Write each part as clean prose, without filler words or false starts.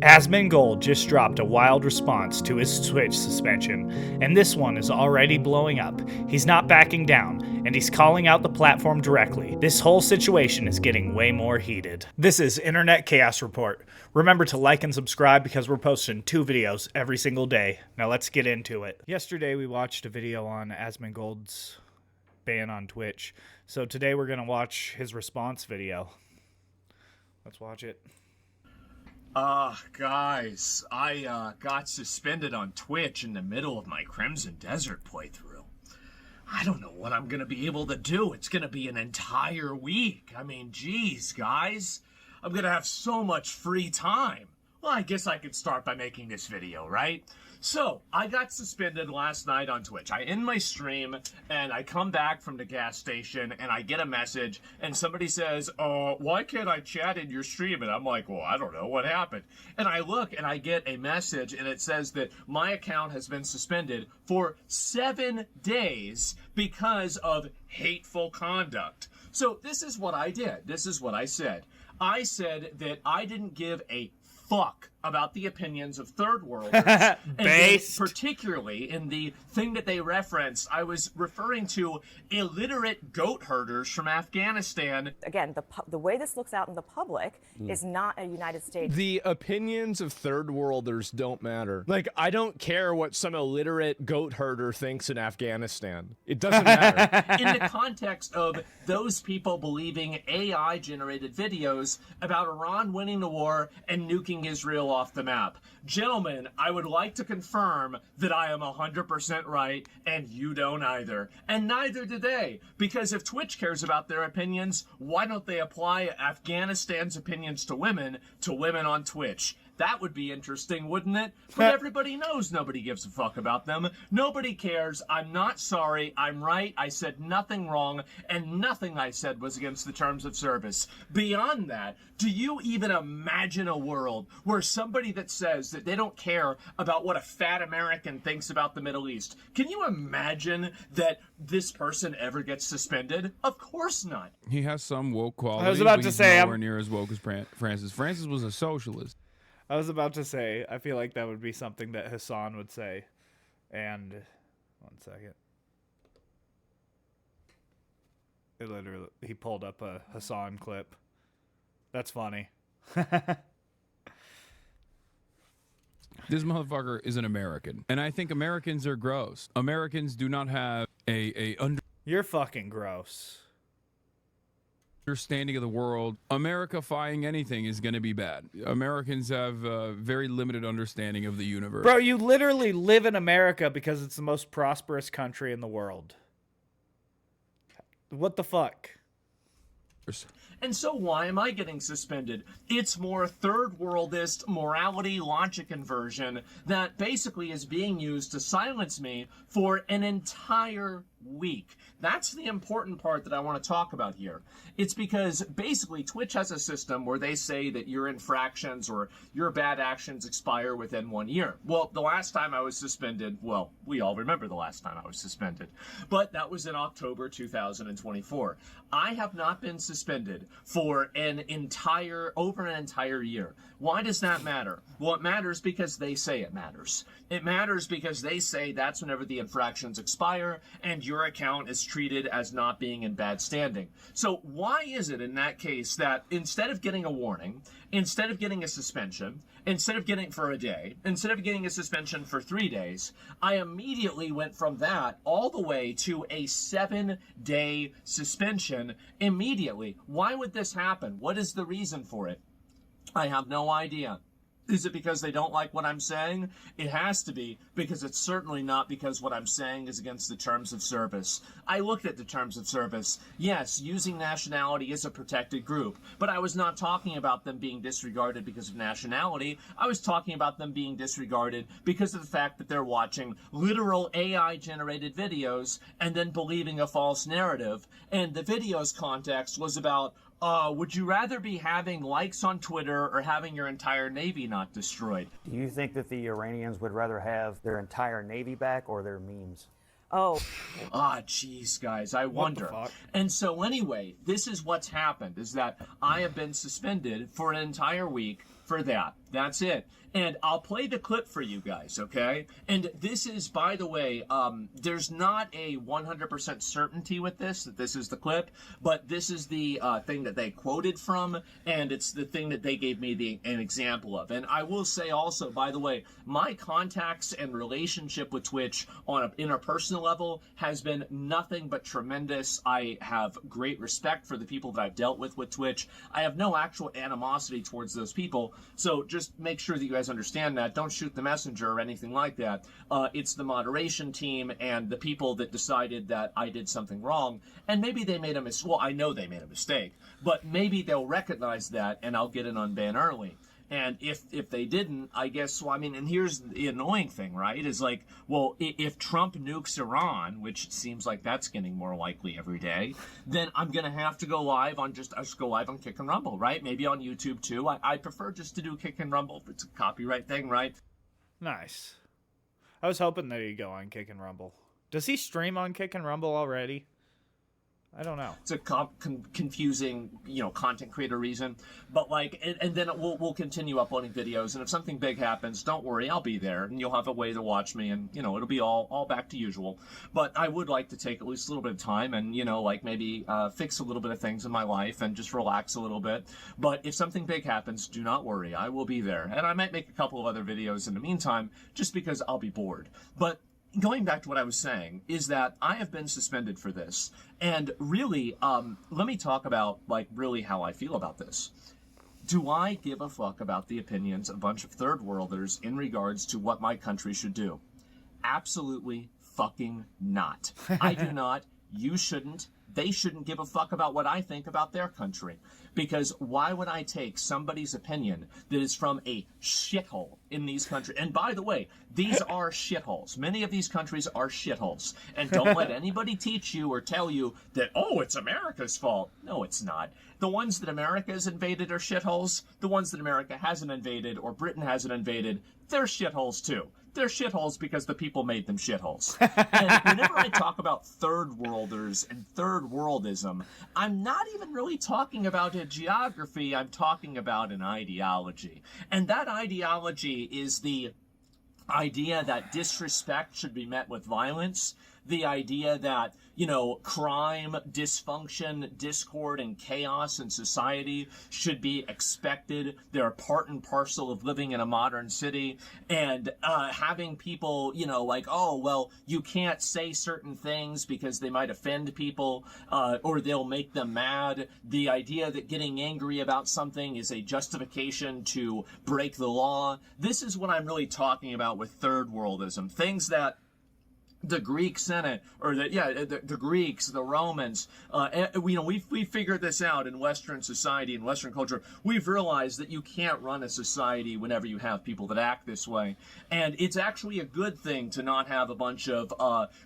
Asmongold just dropped a wild response to his Twitch suspension, and this one is already blowing up. He's not backing down, and he's calling out the platform directly. This whole situation is getting way more heated. This is Internet Chaos Report. Remember to like and subscribe because we're posting 2 videos every single day. Now let's get into it. Yesterday we watched a video on Asmongold's ban on Twitch, so today we're gonna watch his response video. Let's watch it. Guys, I got suspended on Twitch in the middle of my Crimson Desert playthrough. I don't know what I'm gonna be able to do. It's gonna be an entire week. I mean, geez, guys. I'm gonna have so much free time. Well, I guess I could start by making this video, right? So, I got suspended last night on Twitch. I end my stream, and I come back from the gas station, and I get a message, and somebody says, why can't I chat in your stream? And I'm like, well, I don't know, what happened? And I look, and I get a message, and it says that my account has been suspended for 7 days because of hateful conduct. So, this is what I did. This is what I said. I said that I didn't give a fuck about the opinions of third worlders, and particularly in the thing that they referenced, I was referring to illiterate goat herders from Afghanistan. Again, the way this looks out in the public is not a United States. The opinions of third worlders don't matter. Like, I don't care what some illiterate goat herder thinks in Afghanistan. It doesn't matter. In the context of those people believing AI-generated videos about Iran winning the war and nuking Israel off the map. Gentlemen, I would like to confirm that I am 100% right, and you don't either. And neither do they, because if Twitch cares about their opinions, why don't they apply Afghanistan's opinions to women on Twitch? That would be interesting, wouldn't it? But everybody knows nobody gives a fuck about them. Nobody cares. I'm not sorry. I'm right. I said nothing wrong, and nothing I said was against the terms of service. Beyond that, do you even imagine a world where somebody that says that they don't care about what a fat American thinks about the Middle East, can you imagine that this person ever gets suspended? Of course not. He has some woke qualities. I was about to say, nowhere near as woke as Francis. Francis was a socialist. I was about to say, I feel like that would be something that Hassan would say. And, one second. It literally, he pulled up a Hassan clip. That's funny. This motherfucker is an American. And I think Americans are gross. Americans do not have a You're fucking gross. understanding of the world. America-fying anything is going to be bad. Americans have a very limited understanding of the universe. Bro, you literally live in America because it's the most prosperous country in the world. What the fuck? And so why am I getting suspended? It's more third worldist morality logic inversion that basically is being used to silence me for an entire week. That's the important part that I want to talk about here. It's because basically Twitch has a system where they say that your infractions or your bad actions expire within 1 year. Well, the last time I was suspended, well, we all remember the last time I was suspended, but that was in October 2024. I have not been suspended for over an entire year. Why does that matter? Well, it matters because they say it matters. It matters because they say that's whenever the infractions expire and your account is treated as not being in bad standing. So why is it in that case that instead of getting a warning, instead of getting a suspension, instead of getting for a day, instead of getting a suspension for 3 days, I immediately went from that all the way to a 7-day suspension immediately? Why would this happen? What is the reason for it? I have no idea. Is it because they don't like what I'm saying? It has to be, because it's certainly not because what I'm saying is against the terms of service. I looked at the terms of service. Yes, using nationality is a protected group, but I was not talking about them being disregarded because of nationality. I was talking about them being disregarded because of the fact that they're watching literal AI-generated videos and then believing a false narrative. And the video's context was about, would you rather be having likes on Twitter or having your entire Navy not destroyed? Do you think that the Iranians would rather have their entire Navy back or their memes? Oh. Jeez, guys, I wonder. And so anyway, this is what's happened, is that I have been suspended for an entire week for that. That's it. And I'll play the clip for you guys, okay? And this is, by the way, there's not a 100% certainty with this, that this is the clip, but this is the thing that they quoted from, and it's the thing that they gave me an example of. And I will say also, by the way, my contacts and relationship with Twitch on an interpersonal level has been nothing but tremendous. I have great respect for the people that I've dealt with Twitch. I have no actual animosity towards those people, so just make sure that you guys understand that. Don't shoot the messenger or anything like that. It's the moderation team and the people that decided that I did something wrong, and maybe they made a mistake. Well, I know they made a mistake, but maybe they'll recognize that and I'll get an unban early. And if they didn't, I guess, well, I mean, and here's the annoying thing, right, is like, well, if Trump nukes Iran, which it seems like that's getting more likely every day, then I'm going to have to go live on Kick and Rumble, right? Maybe on YouTube too. I prefer just to do Kick and Rumble if it's a copyright thing, right? Nice. I was hoping that he'd go on Kick and Rumble. Does he stream on Kick and Rumble already? I don't know. It's a confusing, content creator reason. But like, and then we'll continue uploading videos. And if something big happens, don't worry, I'll be there, and you'll have a way to watch me, and it'll be all back to usual. But I would like to take at least a little bit of time and like maybe fix a little bit of things in my life and just relax a little bit. But if something big happens, do not worry, I will be there, and I might make a couple of other videos in the meantime, just because I'll be bored. But going back to what I was saying is that I have been suspended for this. And really, let me talk about, like, really how I feel about this. Do I give a fuck about the opinions of a bunch of third worlders in regards to what my country should do? Absolutely fucking not. I do not. You shouldn't. They shouldn't give a fuck about what I think about their country. Because why would I take somebody's opinion that is from a shithole in these countries? And by the way, these are shitholes. Many of these countries are shitholes. And don't let anybody teach you or tell you that, oh, it's America's fault. No, it's not. The ones that America has invaded are shitholes. The ones that America hasn't invaded or Britain hasn't invaded, they're shitholes too. They're shitholes because the people made them shitholes. And whenever I talk about third worlders and third worldism, I'm not even really talking about a geography, I'm talking about an ideology. And that ideology is the idea that disrespect should be met with violence, the idea that, crime, dysfunction, discord, and chaos in society should be expected. They're part and parcel of living in a modern city. And having people, like, oh, well, you can't say certain things because they might offend people or they'll make them mad. The idea that getting angry about something is a justification to break the law. This is what I'm really talking about with third worldism. Things that the Greek Senate, or the Greeks, the Romans, we figured this out in Western society and Western culture. We've realized that you can't run a society whenever you have people that act this way. And it's actually a good thing to not have a bunch of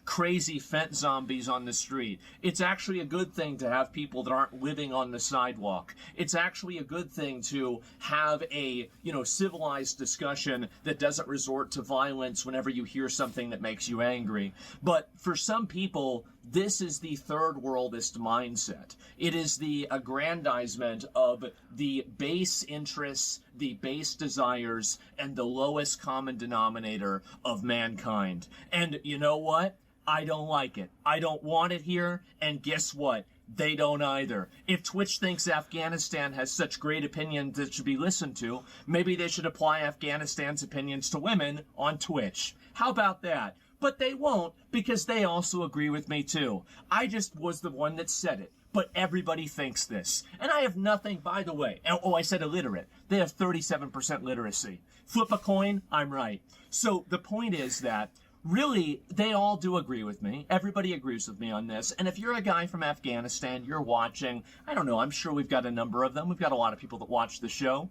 crazy fent zombies on the street. It's actually a good thing to have people that aren't living on the sidewalk. It's actually a good thing to have a, civilized discussion that doesn't resort to violence whenever you hear something that makes you angry. But for some people, this is the third worldist mindset. It is the aggrandizement of the base interests, the base desires, and the lowest common denominator of mankind. And you know what? I don't like it. I don't want it here. And guess what? They don't either. If Twitch thinks Afghanistan has such great opinions that should be listened to, maybe they should apply Afghanistan's opinions to women on Twitch. How about that? But they won't, because they also agree with me too. I just was the one that said it. But everybody thinks this. And I have nothing, by the way. Oh, I said illiterate. They have 37% literacy. Flip a coin, I'm right. So the point is that really, they all do agree with me. Everybody agrees with me on this. And if you're a guy from Afghanistan, you're watching, I don't know, I'm sure we've got a number of them. We've got a lot of people that watch the show.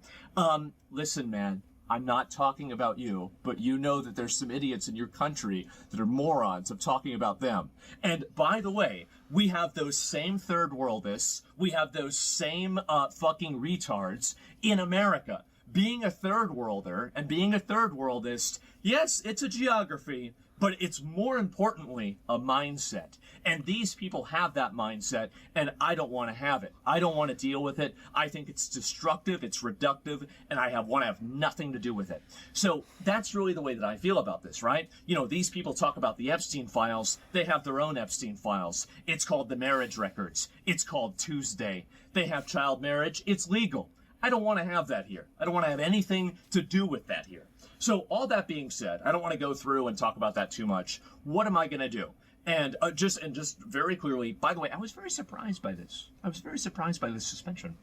Listen, man, I'm not talking about you, but you know that there's some idiots in your country that are morons of talking about them. And by the way, we have those same third worldists. We have those same fucking retards in America. Being a third worlder and being a third worldist, yes, it's a geography, but it's more importantly a mindset. And these people have that mindset, and I don't want to have it. I don't want to deal with it. I think it's destructive, it's reductive, and I want to have nothing to do with it. So that's really the way that I feel about this, right? You know, these people talk about the Epstein files. They have their own Epstein files. It's called the marriage records. It's called Tuesday. They have child marriage. It's legal. I don't want to have that here. I don't want to have anything to do with that here. So all that being said, I don't want to go through and talk about that too much. What am I going to do? And just very clearly, by the way, I was very surprised by this. I was very surprised by this suspension.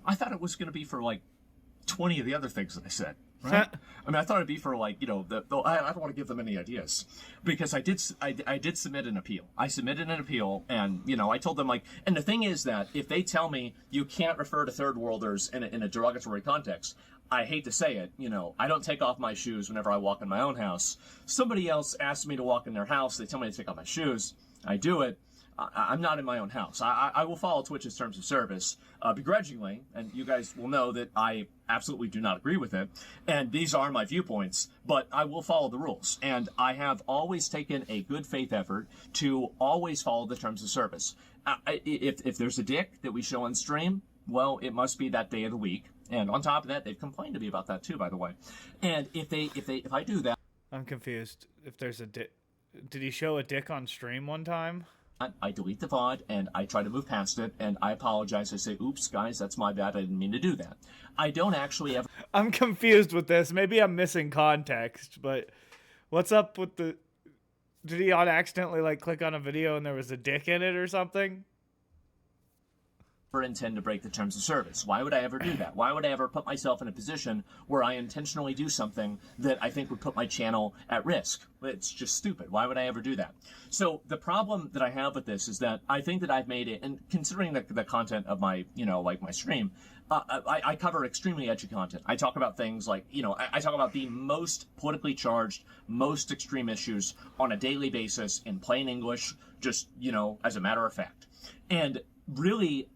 I thought it was going to be for like 20 of the other things that I said. Right? I mean, I thought it'd be for like, you know, I don't want to give them any ideas, because I did submit an appeal. I submitted an appeal, and you know, I told them like, and the thing is that if they tell me you can't refer to third worlders in a derogatory context, I hate to say it, you know, I don't take off my shoes whenever I walk in my own house. Somebody else asks me to walk in their house. They tell me to take off my shoes. I do it. I'm not in my own house. I will follow Twitch's terms of service begrudgingly, and you guys will know that I absolutely do not agree with it. And these are my viewpoints, but I will follow the rules. And I have always taken a good faith effort to always follow the terms of service. If there's a dick that we show on stream, well, it must be that day of the week. And on top of that, they've complained to me about that too, by the way. And if I do that, I'm confused. If there's a dick, did he show a dick on stream one time? I delete the VOD and I try to move past it, and I apologize. I say, oops, guys, that's my bad. I didn't mean to do that. I don't actually ever. I'm confused with this. Maybe I'm missing context, but what's up with the... Did he on accidentally like click on a video and there was a dick in it or something? Intend to break the terms of service. Why would I ever do that? Why would I ever put myself in a position where I intentionally do something that I think would put my channel at risk? It's just stupid. Why would I ever do that? So the problem that I have with this is that I think that I've made it, and considering the content of my, you know, like my stream, I cover extremely edgy content. I talk about things like, you know, I talk about the most politically charged, most extreme issues on a daily basis in plain English, just, you know, as a matter of fact. And really,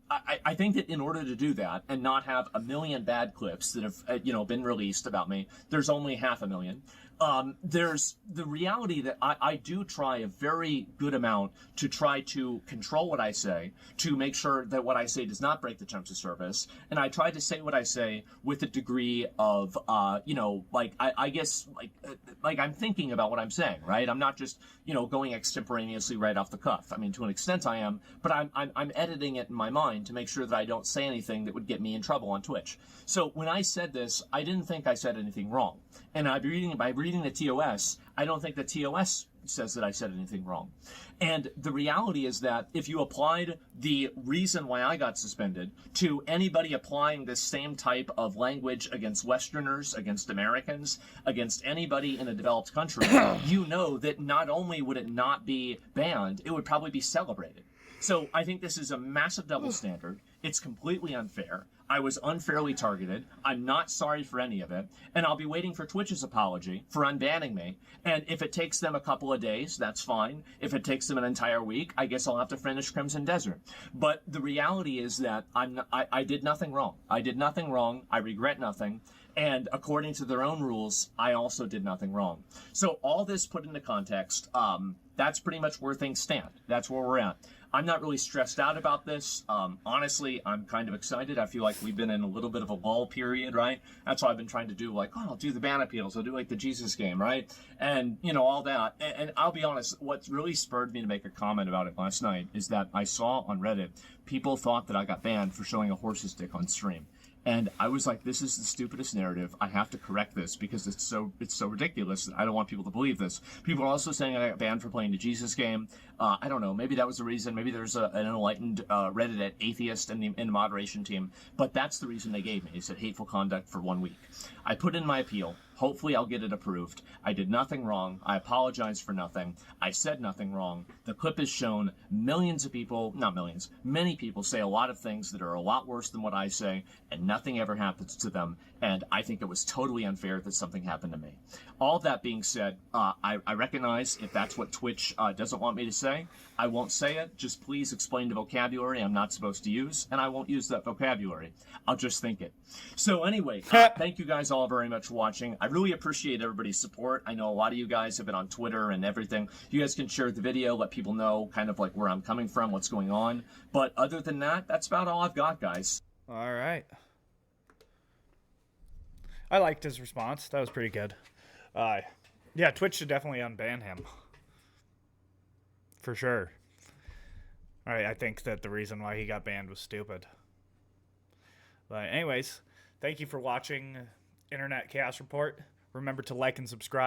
I think that in order to do that and not have a million bad clips that have, you know, been released about me, there's only 500,000. There's the reality that I do try a very good amount to try to control what I say, to make sure that what I say does not break the terms of service. And I try to say what I say with a degree of, you know, like, I guess, like I'm thinking about what I'm saying, right? I'm not just, you know, going extemporaneously right off the cuff. I mean, to an extent I am, but I'm editing it in my mind to make sure that I don't say anything that would get me in trouble on Twitch. So when I said this, I didn't think I said anything wrong. And by reading the TOS, I don't think the TOS says that I said anything wrong. And the reality is that if you applied the reason why I got suspended to anybody applying this same type of language against Westerners, against Americans, against anybody in a developed country, you know that not only would it not be banned, it would probably be celebrated. So I think this is a massive double standard. It's completely unfair. I was unfairly targeted. I'm not sorry for any of it. And I'll be waiting for Twitch's apology for unbanning me. And if it takes them a couple of days, that's fine. If it takes them an entire week, I guess I'll have to finish Crimson Desert. But the reality is that I did nothing wrong. I did nothing wrong. I regret nothing. And according to their own rules, I also did nothing wrong. So all this put into context, that's pretty much where things stand. That's where we're at. I'm not really stressed out about this. Honestly, I'm kind of excited. I feel like we've been in a little bit of a lull period, right? That's why I've been trying to do, like, oh, I'll do the ban appeals. I'll do, like, the Jesus game, right? And, you know, all that. And I'll be honest, what really spurred me to make a comment about it last night is that I saw on Reddit, people thought that I got banned for showing a horse's dick on stream. And I was like, this is the stupidest narrative. I have to correct this because it's so ridiculous that I don't want people to believe this. People are also saying I got banned for playing the Jesus game. I don't know. Maybe that was the reason. Maybe there's an enlightened Reddit atheist in the moderation team. But that's the reason they gave me. They said hateful conduct for 1 week. I put in my appeal. Hopefully I'll get it approved. I did nothing wrong. I apologize for nothing. I said nothing wrong. The clip is shown. Millions of people, not millions, many people say a lot of things that are a lot worse than what I say, and nothing ever happens to them. And I think it was totally unfair that something happened to me. All that being said, I recognize if that's what Twitch doesn't want me to say, I won't say it. Just please explain the vocabulary I'm not supposed to use, and I won't use that vocabulary. I'll just think it. So anyway, thank you guys all very much for watching. I really appreciate everybody's support. I know a lot of you guys have been on Twitter and everything. You guys can share the video, let people know kind of like where I'm coming from, what's going on. But other than that, that's about all I've got, guys. All right. I liked his response. That was pretty good. Yeah, Twitch should definitely unban him. For sure. All right, I think that the reason why he got banned was stupid. But anyways, thank you for watching Internet Chaos Report. Remember to like and subscribe.